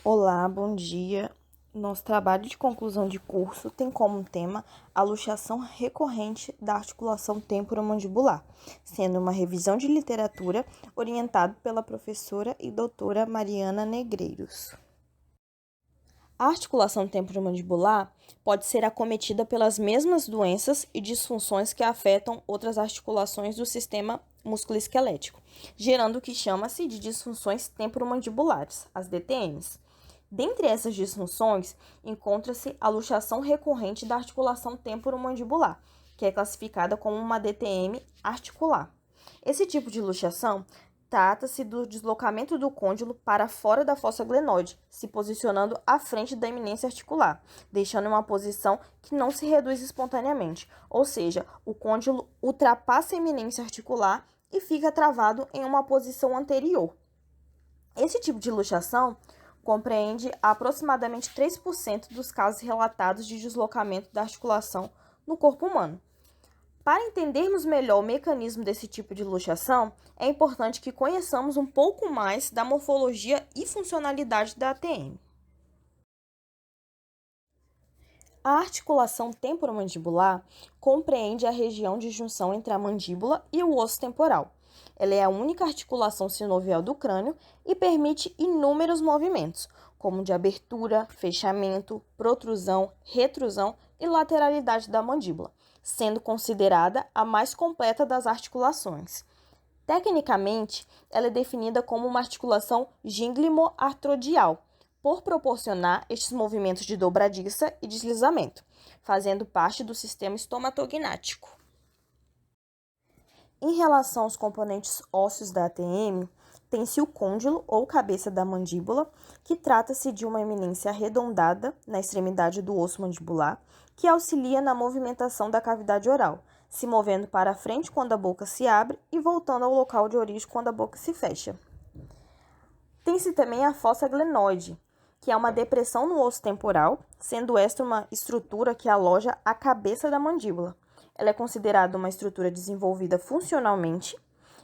Olá, bom dia. Nosso trabalho de conclusão de curso tem como tema a luxação recorrente da articulação temporomandibular, sendo uma revisão de literatura orientado pela professora e doutora Mariana Negreiros. A articulação temporomandibular pode ser acometida pelas mesmas doenças e disfunções que afetam outras articulações do sistema musculoesquelético, gerando o que chama-se de disfunções temporomandibulares, as DTMs. Dentre essas disfunções, encontra-se a luxação recorrente da articulação temporomandibular, que é classificada como uma DTM articular. Esse tipo de luxação trata-se do deslocamento do côndilo para fora da fossa glenoide, se posicionando à frente da eminência articular, deixando uma posição que não se reduz espontaneamente, ou seja, o côndilo ultrapassa a eminência articular e fica travado em uma posição anterior. Esse tipo de luxação compreende aproximadamente 3% dos casos relatados de deslocamento da articulação no corpo humano. Para entendermos melhor o mecanismo desse tipo de luxação, é importante que conheçamos um pouco mais da morfologia e funcionalidade da ATM. A articulação temporomandibular compreende a região de junção entre a mandíbula e o osso temporal. Ela é a única articulação sinovial do crânio e permite inúmeros movimentos, como de abertura, fechamento, protrusão, retrusão e lateralidade da mandíbula, sendo considerada a mais completa das articulações. Tecnicamente, ela é definida como uma articulação gínglimo-artrodial, por proporcionar estes movimentos de dobradiça e deslizamento, fazendo parte do sistema estomatognático. Em relação aos componentes ósseos da ATM, tem-se o côndilo ou cabeça da mandíbula, que trata-se de uma eminência arredondada na extremidade do osso mandibular, que auxilia na movimentação da cavidade oral, se movendo para a frente quando a boca se abre e voltando ao local de origem quando a boca se fecha. Tem-se também a fossa glenoide, que é uma depressão no osso temporal, sendo esta uma estrutura que aloja a cabeça da mandíbula. Ela é considerada uma estrutura desenvolvida funcionalmente,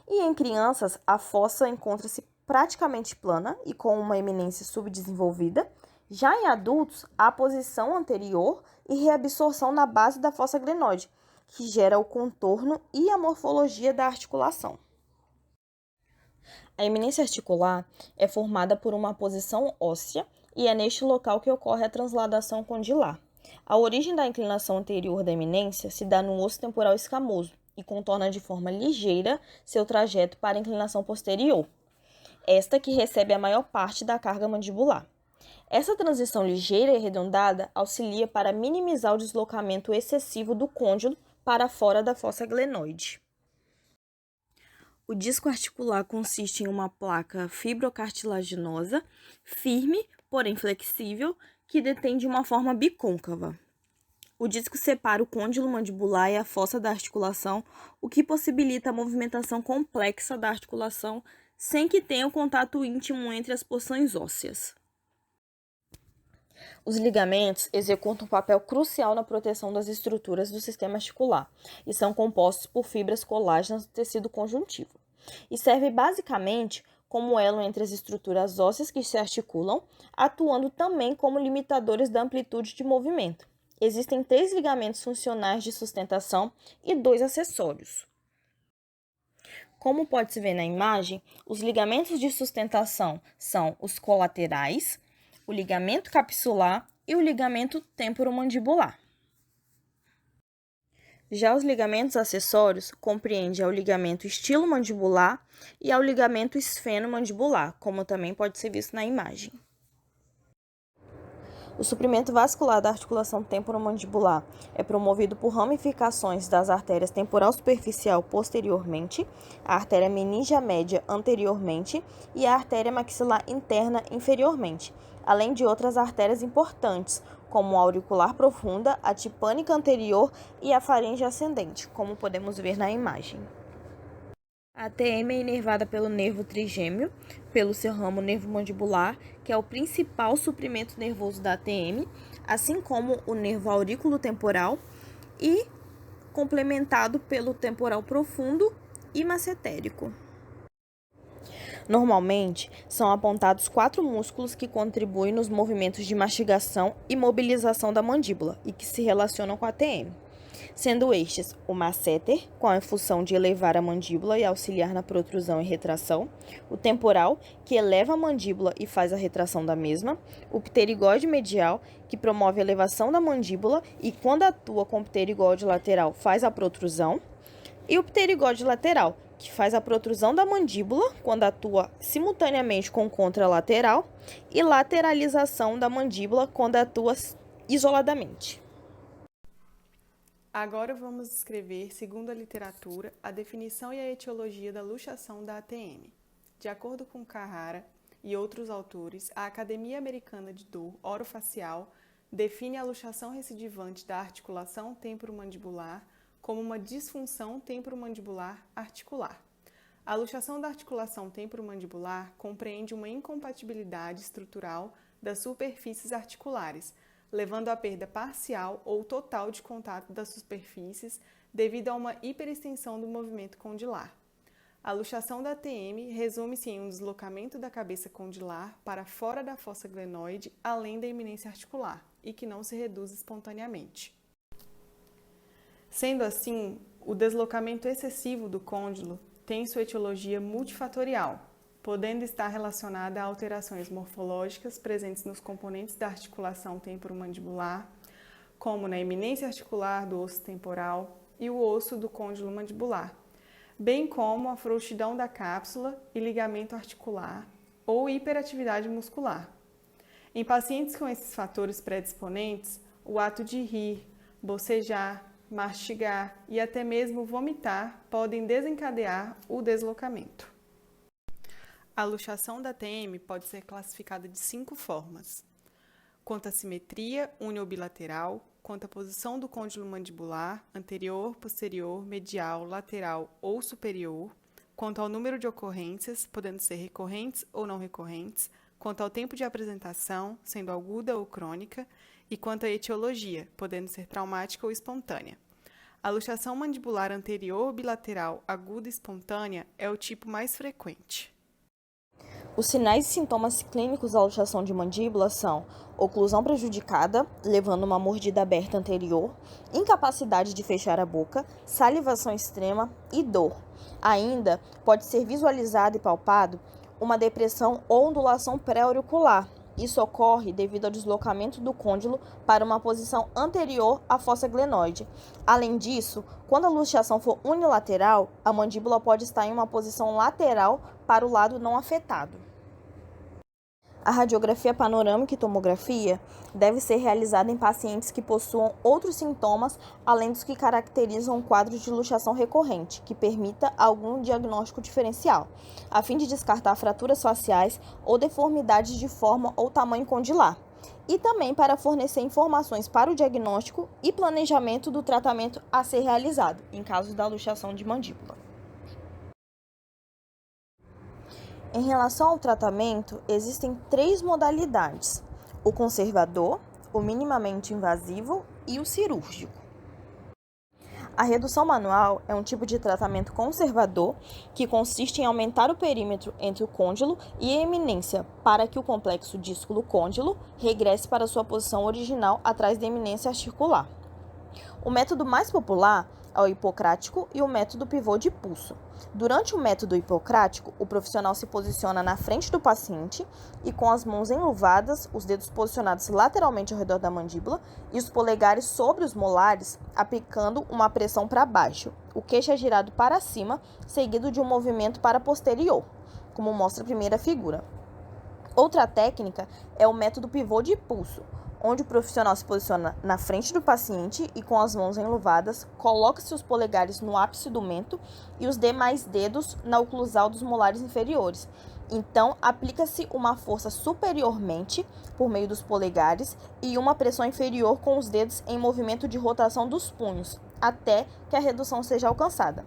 e em crianças a fossa encontra-se praticamente plana e com uma eminência subdesenvolvida. Já em adultos, há a posição anterior e reabsorção na base da fossa glenoide, que gera o contorno e a morfologia da articulação. A eminência articular é formada por uma posição óssea e é neste local que ocorre a transladação condilar. A origem da inclinação anterior da eminência se dá no osso temporal escamoso e contorna de forma ligeira seu trajeto para a inclinação posterior, esta que recebe a maior parte da carga mandibular. Essa transição ligeira e arredondada auxilia para minimizar o deslocamento excessivo do côndilo para fora da fossa glenoide. O disco articular consiste em uma placa fibrocartilaginosa, firme, porém flexível, que detém de uma forma bicôncava. O disco separa o côndilo mandibular e a fossa da articulação, o que possibilita a movimentação complexa da articulação sem que tenha o contato íntimo entre as porções ósseas. Os ligamentos executam um papel crucial na proteção das estruturas do sistema articular e são compostos por fibras colágenas do tecido conjuntivo e servem basicamente como elo entre as estruturas ósseas que se articulam, atuando também como limitadores da amplitude de movimento. Existem 3 ligamentos funcionais de sustentação e 2 acessórios. Como pode-se ver na imagem, os ligamentos de sustentação são os colaterais, o ligamento capsular e o ligamento temporomandibular. Já os ligamentos acessórios compreendem ao ligamento estilomandibular e ao ligamento esfenomandibular, como também pode ser visto na imagem. O suprimento vascular da articulação temporomandibular é promovido por ramificações das artérias temporal superficial posteriormente, a artéria meningia média anteriormente e a artéria maxilar interna inferiormente, além de outras artérias importantes, como a auricular profunda, a tipânica anterior e a faringe ascendente, como podemos ver na imagem. A ATM é inervada pelo nervo trigêmeo, pelo seu ramo nervo-mandibular, que é o principal suprimento nervoso da ATM, assim como o nervo aurículo-temporal e complementado pelo temporal profundo e massetérico. Normalmente, são apontados 4 músculos que contribuem nos movimentos de mastigação e mobilização da mandíbula e que se relacionam com a TM, sendo estes o masseter, com a função de elevar a mandíbula e auxiliar na protrusão e retração, o temporal, que eleva a mandíbula e faz a retração da mesma, o pterigóide medial, que promove a elevação da mandíbula e, quando atua com o pterigóide lateral, faz a protrusão, e o pterigóide lateral, que faz a protrusão da mandíbula quando atua simultaneamente com o contralateral, e lateralização da mandíbula quando atua isoladamente. Agora vamos descrever, segundo a literatura, a definição e a etiologia da luxação da ATM. De acordo com Carrara e outros autores, a Academia Americana de Dor Orofacial define a luxação recidivante da articulação temporomandibular como uma disfunção temporomandibular articular. A luxação da articulação temporomandibular compreende uma incompatibilidade estrutural das superfícies articulares, levando à perda parcial ou total de contato das superfícies devido a uma hiperextensão do movimento condilar. A luxação da TM resume-se em um deslocamento da cabeça condilar para fora da fossa glenoide, além da eminência articular, e que não se reduz espontaneamente. Sendo assim, o deslocamento excessivo do côndilo tem sua etiologia multifatorial, podendo estar relacionada a alterações morfológicas presentes nos componentes da articulação temporomandibular, como na eminência articular do osso temporal e o osso do côndilo mandibular, bem como a frouxidão da cápsula e ligamento articular ou hiperatividade muscular. Em pacientes com esses fatores predisponentes, o ato de rir, bocejar, mastigar e até mesmo vomitar podem desencadear o deslocamento. A luxação da TM pode ser classificada de 5 formas: quanto à simetria uniobilateral, quanto à posição do côndilo mandibular, anterior, posterior, medial, lateral ou superior, quanto ao número de ocorrências, podendo ser recorrentes ou não recorrentes, quanto ao tempo de apresentação, sendo aguda ou crônica, e quanto à etiologia, podendo ser traumática ou espontânea. A luxação mandibular anterior bilateral aguda e espontânea é o tipo mais frequente. Os sinais e sintomas clínicos da luxação de mandíbula são oclusão prejudicada, levando uma mordida aberta anterior, incapacidade de fechar a boca, salivação extrema e dor. Ainda pode ser visualizado e palpado uma depressão ou ondulação pré-auricular. Isso ocorre devido ao deslocamento do côndilo para uma posição anterior à fossa glenoide. Além disso, quando a luxação for unilateral, a mandíbula pode estar em uma posição lateral para o lado não afetado. A radiografia panorâmica e tomografia deve ser realizada em pacientes que possuam outros sintomas além dos que caracterizam um quadro de luxação recorrente, que permita algum diagnóstico diferencial, a fim de descartar fraturas faciais ou deformidades de forma ou tamanho condilar, e também para fornecer informações para o diagnóstico e planejamento do tratamento a ser realizado, em caso da luxação de mandíbula. Em relação ao tratamento, existem 3 modalidades: o conservador, o minimamente invasivo e o cirúrgico. A redução manual é um tipo de tratamento conservador que consiste em aumentar o perímetro entre o côndilo e a eminência para que o complexo dísculo-côndilo regresse para sua posição original atrás da eminência articular. O método mais popular é o hipocrático e o método pivô de pulso. Durante o método hipocrático, o profissional se posiciona na frente do paciente e, com as mãos enluvadas, os dedos posicionados lateralmente ao redor da mandíbula e os polegares sobre os molares, aplicando uma pressão para baixo. O queixo é girado para cima, seguido de um movimento para posterior, como mostra a primeira figura. Outra técnica é o método pivô de pulso, onde o profissional se posiciona na frente do paciente e, com as mãos enluvadas, coloca-se os polegares no ápice do mento e os demais dedos na oclusal dos molares inferiores. Então, aplica-se uma força superiormente por meio dos polegares e uma pressão inferior com os dedos em movimento de rotação dos punhos, até que a redução seja alcançada.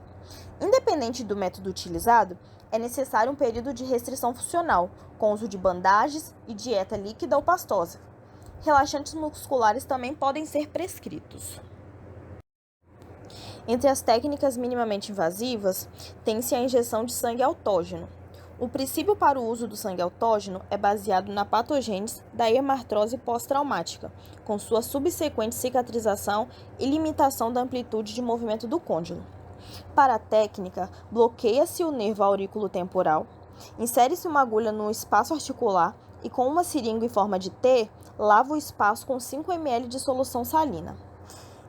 Independente do método utilizado, é necessário um período de restrição funcional, com uso de bandagens e dieta líquida ou pastosa. Relaxantes musculares também podem ser prescritos. Entre as técnicas minimamente invasivas, tem-se a injeção de sangue autógeno. O princípio para o uso do sangue autógeno é baseado na patogênese da hemartrose pós-traumática, com sua subsequente cicatrização e limitação da amplitude de movimento do côndilo. Para a técnica, bloqueia-se o nervo aurículo-temporal, insere-se uma agulha no espaço articular e, com uma seringa em forma de T, lava o espaço com 5 ml de solução salina.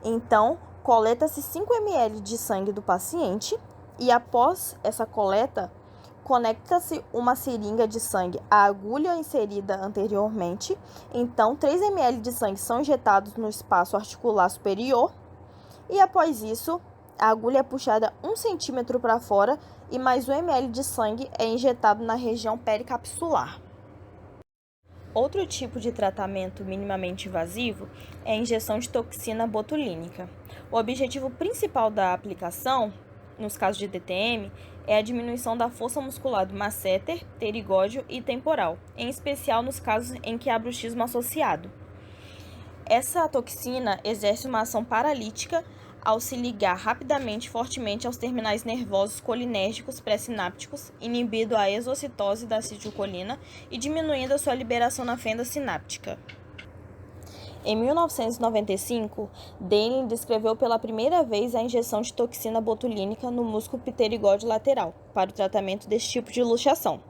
Então, coleta-se 5 ml de sangue do paciente e, após essa coleta, conecta-se uma seringa de sangue à agulha inserida anteriormente. Então, 3 ml de sangue são injetados no espaço articular superior e, após isso, a agulha é puxada 1 centímetro para fora e mais 1 ml de sangue é injetado na região pericapsular. Outro tipo de tratamento minimamente invasivo é a injeção de toxina botulínica. O objetivo principal da aplicação, nos casos de DTM, é a diminuição da força muscular do masseter, pterigódeo e temporal, em especial nos casos em que há bruxismo associado. Essa toxina exerce uma ação paralítica ao se ligar rapidamente e fortemente aos terminais nervosos colinérgicos pré-sinápticos, inibindo a exocitose da acetilcolina e diminuindo a sua liberação na fenda sináptica. Em 1995, Dehn descreveu pela primeira vez a injeção de toxina botulínica no músculo pterigódeo lateral, para o tratamento desse tipo de luxação.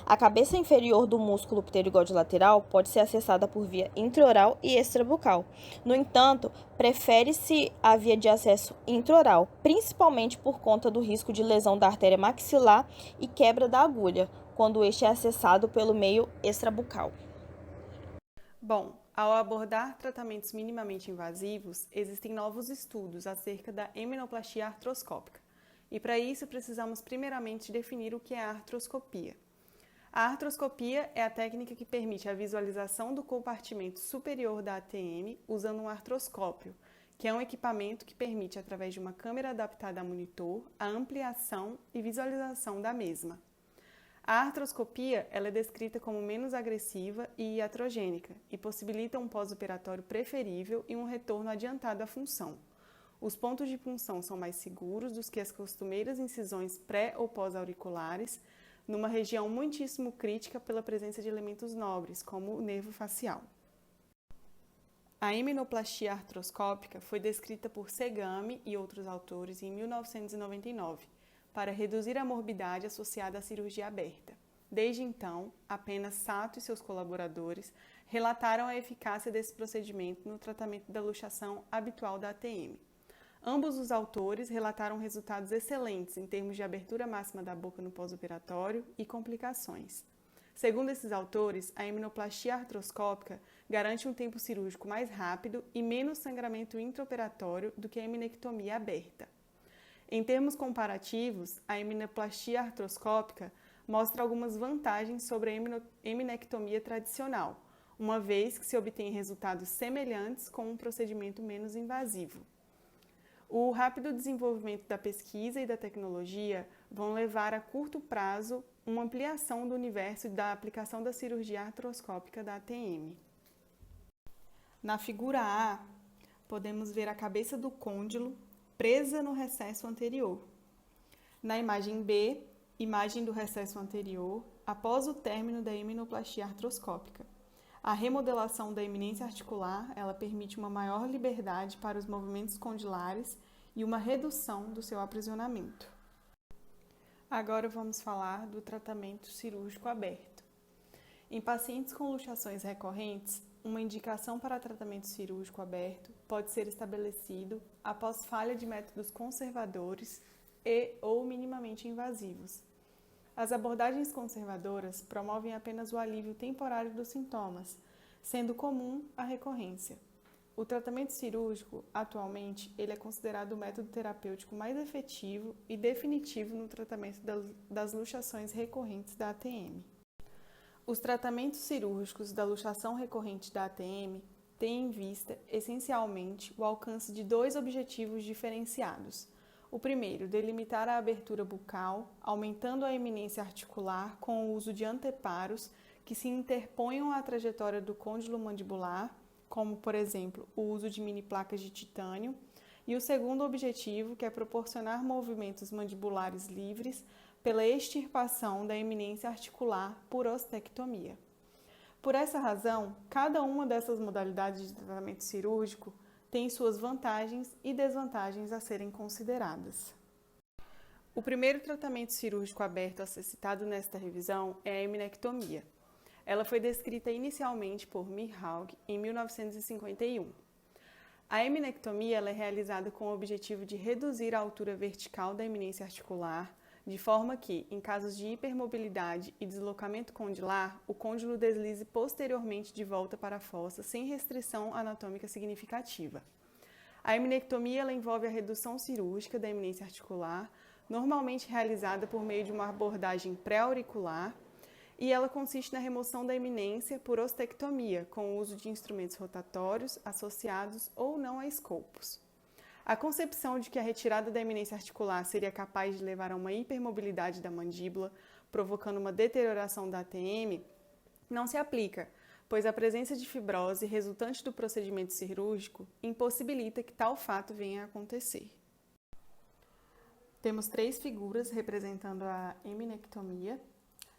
A cabeça inferior do músculo pterigódeo lateral pode ser acessada por via intraoral e extrabucal. No entanto, prefere-se a via de acesso intraoral, principalmente por conta do risco de lesão da artéria maxilar e quebra da agulha, quando este é acessado pelo meio extrabucal. Bom, ao abordar tratamentos minimamente invasivos, existem novos estudos acerca da eminoplastia artroscópica. E para isso precisamos primeiramente definir o que é a artroscopia. A artroscopia é a técnica que permite a visualização do compartimento superior da ATM usando um artroscópio, que é um equipamento que permite, através de uma câmera adaptada a monitor, a ampliação e visualização da mesma. A artroscopia ela é descrita como menos agressiva e iatrogênica e possibilita um pós-operatório preferível e um retorno adiantado à função. Os pontos de punção são mais seguros do que as costumeiras incisões pré- ou pós-auriculares, numa região muitíssimo crítica pela presença de elementos nobres, como o nervo facial. A eminoplastia artroscópica foi descrita por Segami e outros autores em 1999, para reduzir a morbidade associada à cirurgia aberta. Desde então, apenas Sato e seus colaboradores relataram a eficácia desse procedimento no tratamento da luxação habitual da ATM. Ambos os autores relataram resultados excelentes em termos de abertura máxima da boca no pós-operatório e complicações. Segundo esses autores, a eminoplastia artroscópica garante um tempo cirúrgico mais rápido e menos sangramento intraoperatório do que a eminectomia aberta. Em termos comparativos, a eminoplastia artroscópica mostra algumas vantagens sobre a eminectomia tradicional, uma vez que se obtém resultados semelhantes com um procedimento menos invasivo. O rápido desenvolvimento da pesquisa e da tecnologia vão levar a curto prazo uma ampliação do universo da aplicação da cirurgia artroscópica da ATM. Na figura A, podemos ver a cabeça do côndilo presa no recesso anterior. Na imagem B, imagem do recesso anterior após o término da eminoplastia artroscópica. A remodelação da eminência articular, ela permite uma maior liberdade para os movimentos condilares e uma redução do seu aprisionamento. Agora vamos falar do tratamento cirúrgico aberto. Em pacientes com luxações recorrentes, uma indicação para tratamento cirúrgico aberto pode ser estabelecido após falha de métodos conservadores e/ou minimamente invasivos. As abordagens conservadoras promovem apenas o alívio temporário dos sintomas, sendo comum a recorrência. O tratamento cirúrgico, atualmente, ele é considerado o método terapêutico mais efetivo e definitivo no tratamento das luxações recorrentes da ATM. Os tratamentos cirúrgicos da luxação recorrente da ATM têm em vista, essencialmente, o alcance de dois objetivos diferenciados. O primeiro, delimitar a abertura bucal, aumentando a eminência articular com o uso de anteparos que se interponham à trajetória do côndilo mandibular, como, por exemplo, o uso de mini placas de titânio. E o segundo objetivo, que é proporcionar movimentos mandibulares livres pela extirpação da eminência articular por ostectomia. Por essa razão, cada uma dessas modalidades de tratamento cirúrgico tem suas vantagens e desvantagens a serem consideradas. O primeiro tratamento cirúrgico aberto a ser citado nesta revisão é a eminectomia. Ela foi descrita inicialmente por Mihawk em 1951. A eminectomia ela é realizada com o objetivo de reduzir a altura vertical da eminência articular, de forma que, em casos de hipermobilidade e deslocamento condilar, o côndilo deslize posteriormente de volta para a fossa sem restrição anatômica significativa. A eminectomia ela envolve a redução cirúrgica da eminência articular, normalmente realizada por meio de uma abordagem pré-auricular, e ela consiste na remoção da eminência por ostectomia, com o uso de instrumentos rotatórios associados ou não a escopos. A concepção de que a retirada da eminência articular seria capaz de levar a uma hipermobilidade da mandíbula, provocando uma deterioração da ATM, não se aplica, pois a presença de fibrose resultante do procedimento cirúrgico impossibilita que tal fato venha a acontecer. Temos 3 figuras representando a eminectomia.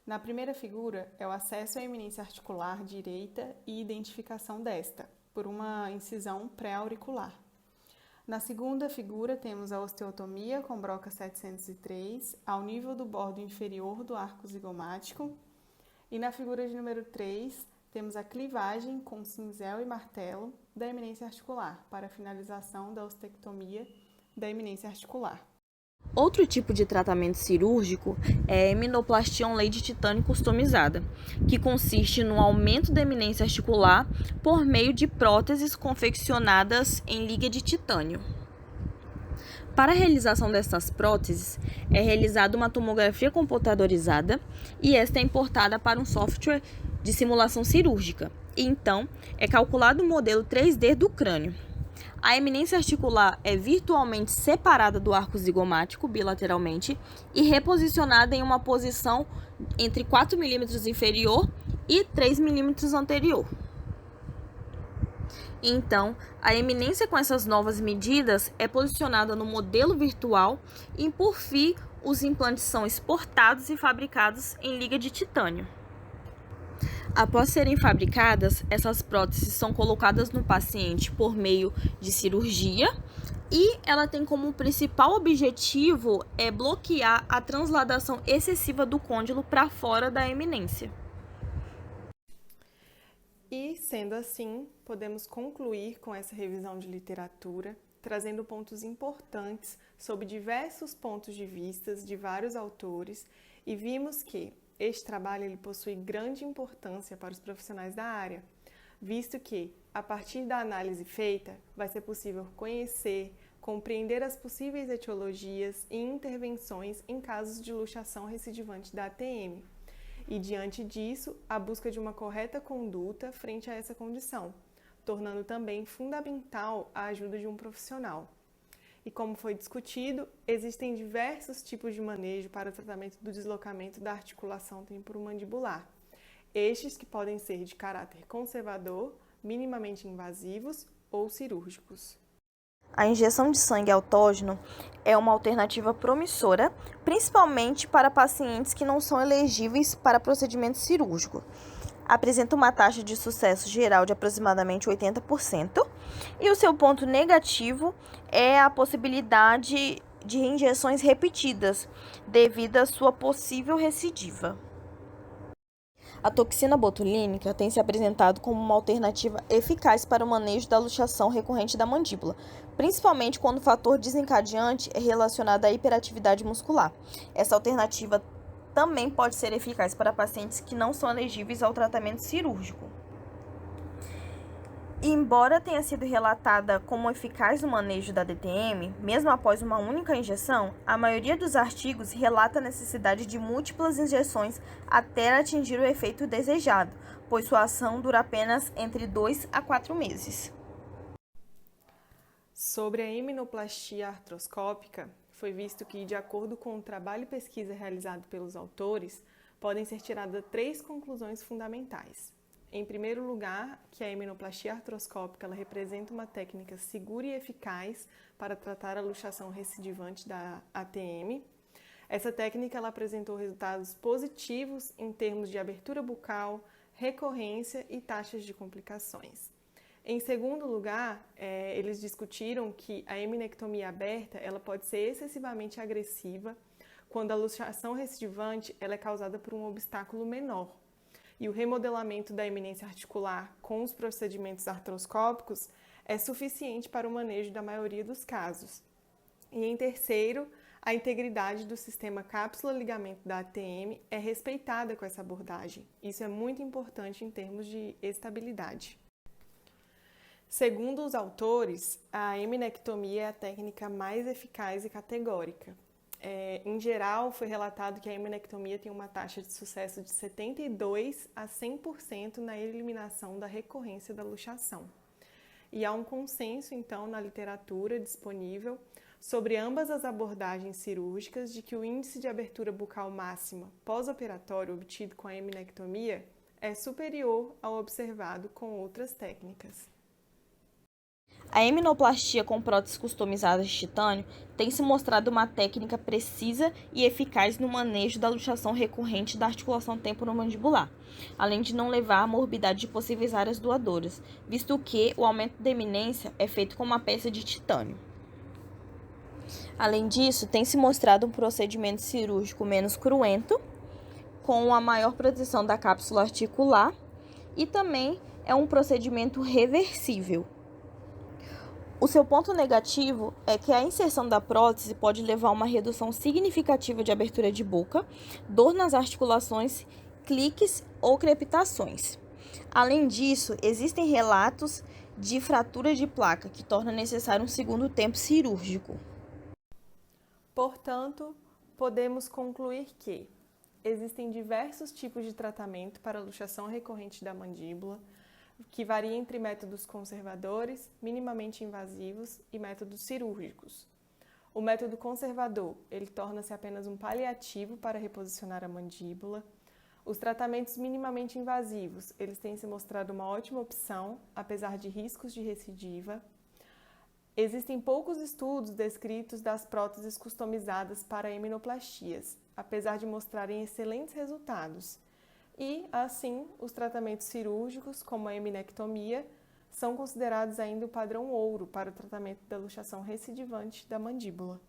Na primeira figura é o acesso à eminência articular direita e identificação desta, por uma incisão pré-auricular. Na segunda figura temos a osteotomia com broca 703 ao nível do bordo inferior do arco zigomático. E na figura de número 3 temos a clivagem com cinzel e martelo da eminência articular para a finalização da ostectomia da eminência articular. Outro tipo de tratamento cirúrgico é a eminoplastia on-lay de titânio customizada, que consiste no aumento da eminência articular por meio de próteses confeccionadas em liga de titânio. Para a realização dessas próteses, é realizada uma tomografia computadorizada e esta é importada para um software de simulação cirúrgica, e então é calculado o modelo 3D do crânio. A eminência articular é virtualmente separada do arco zigomático bilateralmente e reposicionada em uma posição entre 4 mm inferior e 3 mm anterior. Então, a eminência com essas novas medidas é posicionada no modelo virtual e, por fim, os implantes são exportados e fabricados em liga de titânio. Após serem fabricadas, essas próteses são colocadas no paciente por meio de cirurgia e ela tem como principal objetivo bloquear a transladação excessiva do côndilo para fora da eminência. E, sendo assim, podemos concluir com essa revisão de literatura, trazendo pontos importantes sobre diversos pontos de vista de vários autores, e vimos que este trabalho ele possui grande importância para os profissionais da área, visto que, a partir da análise feita, vai ser possível conhecer, compreender as possíveis etiologias e intervenções em casos de luxação recidivante da ATM. E, diante disso, a busca de uma correta conduta frente a essa condição, tornando também fundamental a ajuda de um profissional. E como foi discutido, existem diversos tipos de manejo para o tratamento do deslocamento da articulação temporomandibular. Estes que podem ser de caráter conservador, minimamente invasivos ou cirúrgicos. A injeção de sangue autógeno é uma alternativa promissora, principalmente para pacientes que não são elegíveis para procedimento cirúrgico. Apresenta uma taxa de sucesso geral de aproximadamente 80%, e o seu ponto negativo é a possibilidade de injeções repetidas, devido à sua possível recidiva. A toxina botulínica tem se apresentado como uma alternativa eficaz para o manejo da luxação recorrente da mandíbula, principalmente quando o fator desencadeante é relacionado à hiperatividade muscular. Essa alternativa também pode ser eficaz para pacientes que não são elegíveis ao tratamento cirúrgico. Embora tenha sido relatada como eficaz no manejo da DTM, mesmo após uma única injeção, a maioria dos artigos relata a necessidade de múltiplas injeções até atingir o efeito desejado, pois sua ação dura apenas entre 2 a 4 meses. Sobre a eminoplastia artroscópica, foi visto que, de acordo com o trabalho e pesquisa realizado pelos autores, podem ser tiradas 3 conclusões fundamentais. Em primeiro lugar, que a eminoplastia artroscópica ela representa uma técnica segura e eficaz para tratar a luxação recidivante da ATM. Essa técnica ela apresentou resultados positivos em termos de abertura bucal, recorrência e taxas de complicações. Em segundo lugar, eles discutiram que a eminectomia aberta ela pode ser excessivamente agressiva quando a luxação recidivante ela é causada por um obstáculo menor. E o remodelamento da eminência articular com os procedimentos artroscópicos é suficiente para o manejo da maioria dos casos. E em terceiro, a integridade do sistema cápsula-ligamento da ATM é respeitada com essa abordagem. Isso é muito importante em termos de estabilidade. Segundo os autores, a eminectomia é a técnica mais eficaz e categórica. Em geral, foi relatado que a eminectomia tem uma taxa de sucesso de 72% a 100% na eliminação da recorrência da luxação. E há um consenso, então, na literatura disponível sobre ambas as abordagens cirúrgicas de que o índice de abertura bucal máxima pós-operatório obtido com a eminectomia é superior ao observado com outras técnicas. A eminoplastia com próteses customizadas de titânio tem se mostrado uma técnica precisa e eficaz no manejo da luxação recorrente da articulação temporomandibular, além de não levar à morbidade de possíveis áreas doadoras, visto que o aumento da eminência é feito com uma peça de titânio. Além disso, tem se mostrado um procedimento cirúrgico menos cruento, com a maior proteção da cápsula articular, e também é um procedimento reversível. O seu ponto negativo é que a inserção da prótese pode levar a uma redução significativa de abertura de boca, dor nas articulações, cliques ou crepitações. Além disso, existem relatos de fratura de placa, que torna necessário um segundo tempo cirúrgico. Portanto, podemos concluir que existem diversos tipos de tratamento para a luxação recorrente da mandíbula, que varia entre métodos conservadores, minimamente invasivos e métodos cirúrgicos. O método conservador, ele torna-se apenas um paliativo para reposicionar a mandíbula. Os tratamentos minimamente invasivos, eles têm se mostrado uma ótima opção, apesar de riscos de recidiva. Existem poucos estudos descritos das próteses customizadas para eminoplastias, apesar de mostrarem excelentes resultados. E, assim, os tratamentos cirúrgicos, como a eminectomia, são considerados ainda o padrão ouro para o tratamento da luxação recidivante da mandíbula.